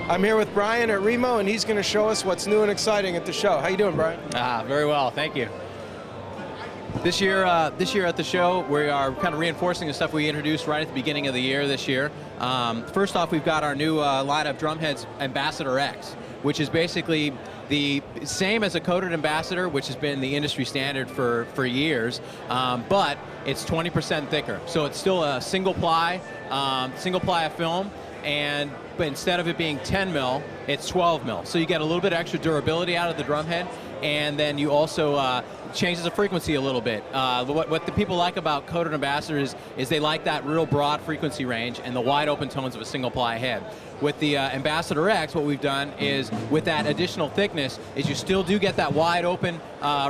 I'm here with Brian at Remo, and he's going to show us what's new and exciting at the show. How you doing, Brian? Very well, thank you. This year at the show, we are kind of reinforcing the stuff we introduced right at the beginning of the year this year. First off, we've got our new line of drumheads, Ambassador X, which is basically the same as a coated Ambassador, which has been the industry standard for years, but it's 20% thicker. So it's still a single ply of film, but instead of it being 10 mil, it's 12 mil. So you get a little bit extra durability out of the drumhead, and then you also changes the frequency a little bit. What the people like about coated Ambassadors is they like that real broad frequency range and the wide open tones of a single ply head. With the Ambassador X, what we've done is, with that additional thickness, is you still do get that wide open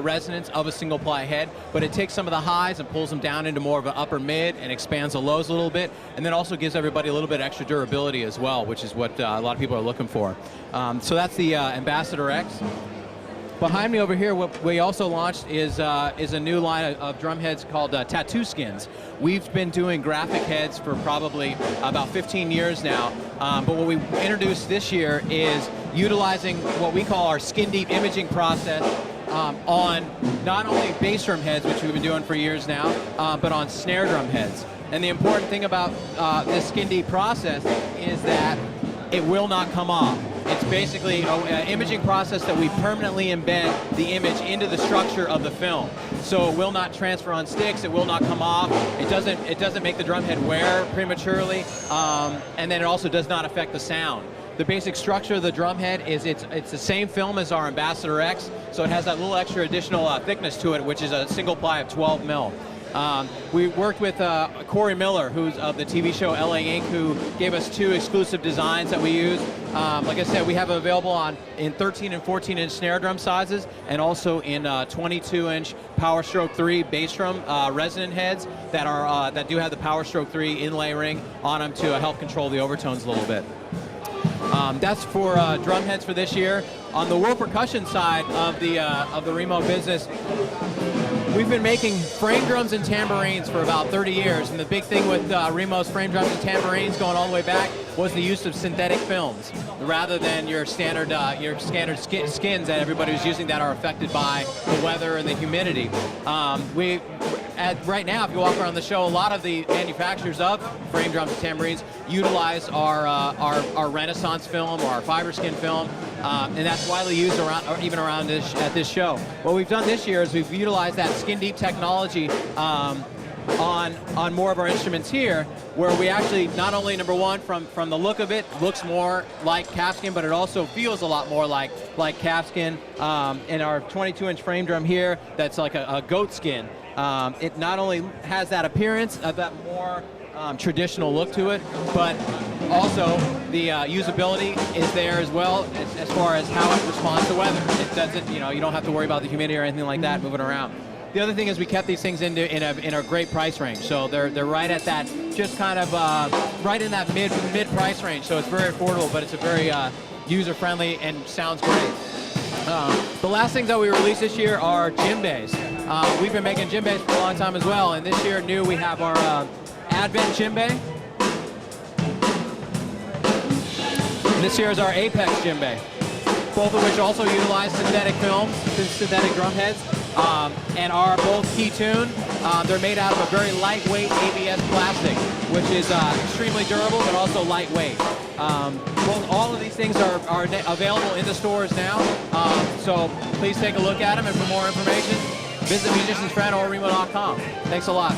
resonance of a single ply head, but it takes some of the highs and pulls them down into more of an upper mid and expands the lows a little bit, and then also gives everybody a little bit extra durability as well, which is what a lot of people are looking for. So that's the Ambassador X. Behind me over here, what we also launched is a new line of drum heads called Tattoo Skins. We've been doing graphic heads for probably about 15 years now, but what we introduced this year is utilizing what we call our skin deep imaging process on not only bass drum heads, which we've been doing for years now, but on snare drum heads. And the important thing about this skin deep process is that it will not come off. It's basically an imaging process that we permanently embed the image into the structure of the film. So it will not transfer on sticks, it will not come off, it doesn't make the drumhead wear prematurely, and then it also does not affect the sound. The basic structure of the drumhead is it's the same film as our Ambassador X, so it has that little extra additional thickness to it, which is a single ply of 12 mil. We worked with Corey Miller, who's of the TV show LA Inc., who gave us 2 exclusive designs that we use. Like I said, we have it available in 13 and 14-inch snare drum sizes, and also in 22-inch Power Stroke 3 bass drum resonant heads that do have the Power Stroke 3 inlay ring on them to help control the overtones a little bit. That's for drum heads for this year. On the world percussion side of the Remo business, we've been making frame drums and tambourines for about 30 years, and the big thing with Remo's frame drums and tambourines going all the way back was the use of synthetic films, rather than your standard skins that everybody was using that are affected by the weather and the humidity. Right now, if you walk around the show, a lot of the manufacturers of frame drums and tambourines utilize our Renaissance film or our fiber skin film, and that's widely used around at this show. What we've done this year is we've utilized that skin deep technology on more of our instruments here, where we actually not only, number one, from the look of it, looks more like calfskin, but it also feels a lot more like calfskin. In our 22-inch frame drum here, that's like a goat skin. It not only has that appearance of that more traditional look to it, but also the usability is there as well as far as how it responds to weather. It doesn't, you don't have to worry about the humidity or anything like that moving around. The other thing is we kept these things in a great price range, so they're right at that, just kind of right in that mid price range. So it's very affordable, but it's a very user friendly and sounds great. The last things that we released this year are djembes. We've been making djembes for a long time as well, and this year new we have our Advent djembe. And this year is our Apex djembe, both of which also utilize synthetic films, synthetic drum heads, and are both key-tuned. They're made out of a very lightweight ABS plastic, which is extremely durable but also lightweight. All of these things are available in the stores now, so please take a look at them, and for more information, visit musiciansfriend or Remo.com. Thanks a lot.